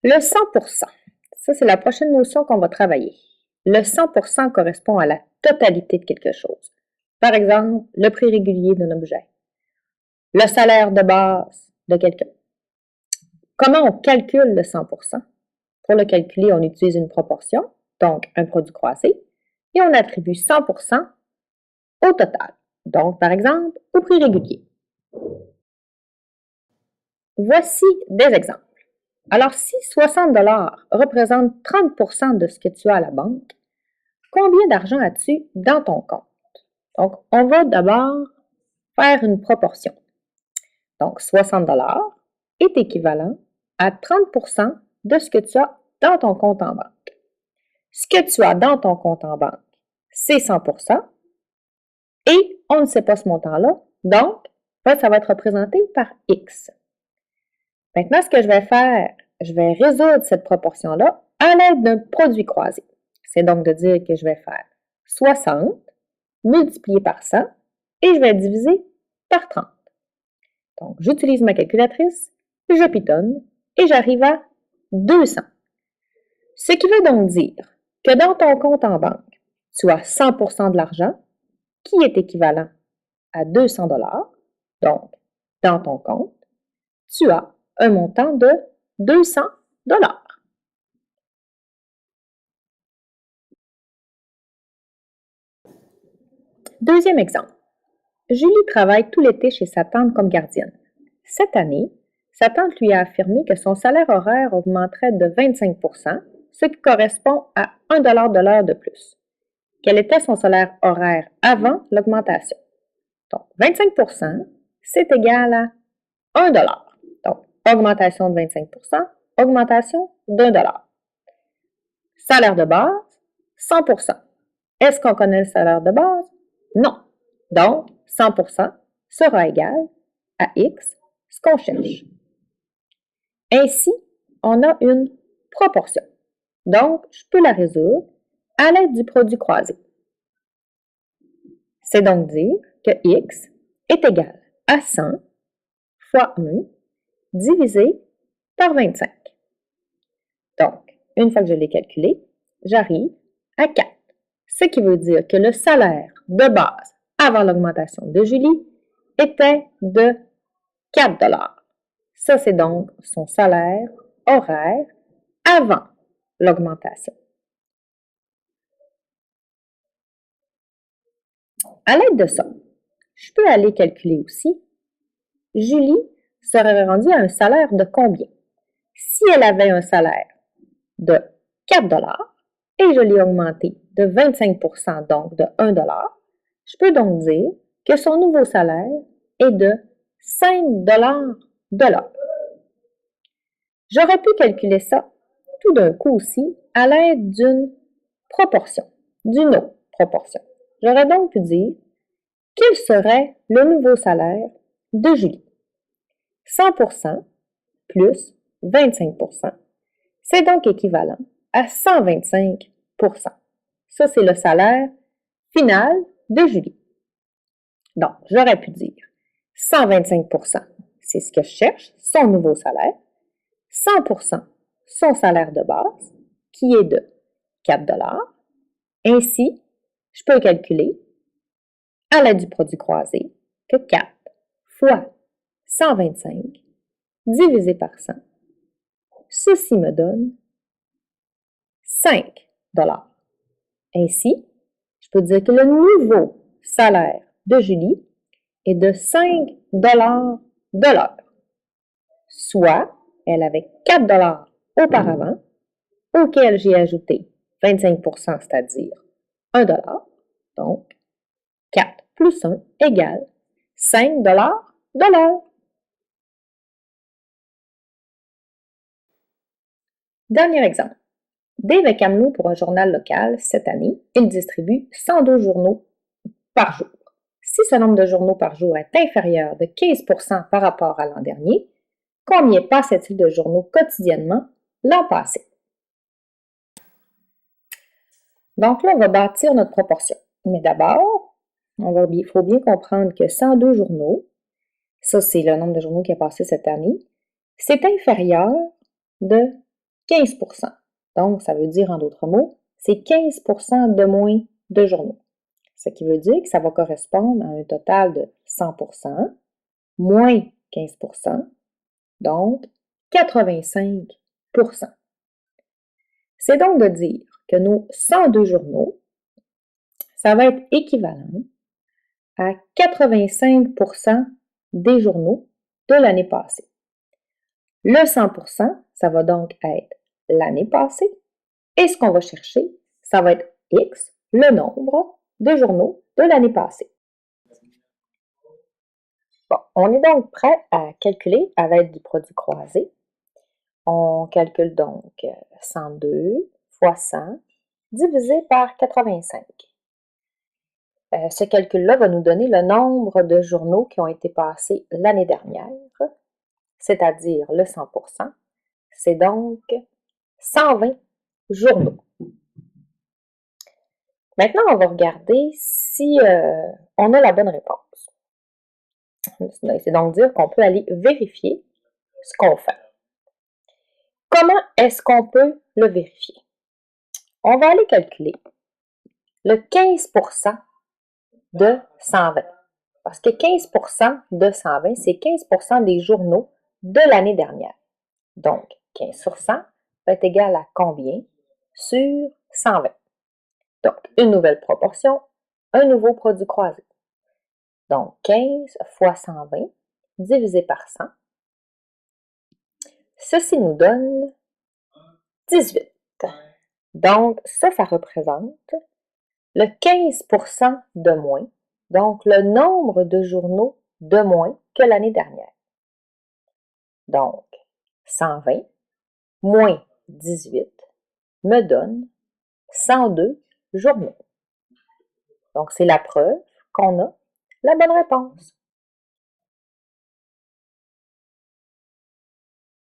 Le 100%, ça c'est la prochaine notion qu'on va travailler. Le 100% correspond à la totalité de quelque chose. Par exemple, le prix régulier d'un objet, le salaire de base de quelqu'un. Comment on calcule le 100%? Pour le calculer, on utilise une proportion, donc un produit croisé, et on attribue 100% au total. Donc, par exemple, au prix régulier. Voici des exemples. Alors, si 60 représente 30% de ce que tu as à la banque, combien d'argent as-tu dans ton compte? Donc, on va d'abord faire une proportion. Donc, 60 est équivalent à 30% de ce que tu as dans ton compte en banque. Ce que tu as dans ton compte en banque, c'est 100%, et on ne sait pas ce montant-là, donc ça va être représenté par X. Maintenant, ce que je vais faire, je vais résoudre cette proportion-là à l'aide d'un produit croisé. C'est donc de dire que je vais faire 60 multiplié par 100 et je vais diviser par 30. Donc, j'utilise ma calculatrice, je pitonne et j'arrive à 200. Ce qui veut donc dire que dans ton compte en banque, tu as 100% de l'argent qui est équivalent à 200 $. Donc, dans ton compte, tu as un montant de 200 $. Deuxième exemple. Julie travaille tout l'été chez sa tante comme gardienne. Cette année, sa tante lui a affirmé que son salaire horaire augmenterait de 25%, ce qui correspond à 1 $ de l'heure de plus. Quel était son salaire horaire avant l'augmentation? Donc, 25%, c'est égal à 1 $. Donc, augmentation de 25%, augmentation d'1 $. Salaire de base, 100%. Est-ce qu'on connaît le salaire de base? Non. Donc, 100% sera égal à X, ce qu'on cherche. Ainsi, on a une proportion. Donc, je peux la résoudre à l'aide du produit croisé. C'est donc dire que X est égal à 100 fois 1 divisé par 25. Donc, une fois que je l'ai calculé, j'arrive à 4. Ce qui veut dire que le salaire de base avant l'augmentation de Julie était de 4 $. Ça, c'est donc son salaire horaire avant l'augmentation. À l'aide de ça, je peux aller calculer aussi, Julie serait rendue à un salaire de combien? Si elle avait un salaire de 4 $ et je l'ai augmenté de 25%, donc de 1 $, je peux donc dire que son nouveau salaire est de 5 $ de l'heure. J'aurais pu calculer ça tout d'un coup aussi à l'aide d'une proportion, d'une autre proportion. J'aurais donc pu dire quel serait le nouveau salaire de Julie. 100% plus 25%, c'est donc équivalent à 125%. Ça, c'est le salaire final de Julie. Donc, j'aurais pu dire 125%, c'est ce que je cherche, son nouveau salaire. 100%, son salaire de base, qui est de 4 $. Ainsi, je peux calculer, à l'aide du produit croisé, que 4 fois 125 divisé par 100, ceci me donne 5 $. Ainsi, je peux dire que le nouveau salaire de Julie est de 5 $ de l'heure. Soit, elle avait 4 $ auparavant, auquel j'ai ajouté 25%, c'est-à-dire 1 $. Donc, 4 plus 1 égale 5 $ de l'heure. Dernier exemple. Dave est camelot pour un journal local cette année. Il distribue 102 journaux par jour. Si ce nombre de journaux par jour est inférieur de 15% par rapport à l'an dernier, combien passait-il de journaux quotidiennement l'an passé? Donc là, on va bâtir notre proportion. Mais d'abord, il faut bien comprendre que 102 journaux, ça c'est le nombre de journaux qui est passé cette année, c'est inférieur de 15%. Donc, ça veut dire, en d'autres mots, c'est 15% de moins de journaux. Ce qui veut dire que ça va correspondre à un total de 100%, moins 15%, donc 85%. C'est donc de dire que nos 102 journaux, ça va être équivalent à 85% des journaux de l'année passée. Le 100%, ça va donc être l'année passée. Et ce qu'on va chercher, ça va être X, le nombre de journaux de l'année passée. Bon, on est donc prêt à calculer à l'aide du produit croisé. On calcule donc 102 fois 100 divisé par 85. Ce calcul-là va nous donner le nombre de journaux qui ont été passés l'année dernière, c'est-à-dire le 100%. C'est donc 120 journaux. Maintenant, on va regarder si on a la bonne réponse. C'est donc dire qu'on peut aller vérifier ce qu'on fait. Comment est-ce qu'on peut le vérifier? On va aller calculer le 15% de 120. Parce que 15% de 120, c'est 15% des journaux de l'année dernière. Donc, 15 sur 100 va être égal à combien sur 120? Donc, une nouvelle proportion, un nouveau produit croisé. Donc, 15 fois 120 divisé par 100. Ceci nous donne 18. Donc, ça représente le 15% de moins, donc le nombre de journaux de moins que l'année dernière. Donc, 120 moins 18 me donne 102 journaux. Donc, c'est la preuve qu'on a la bonne réponse.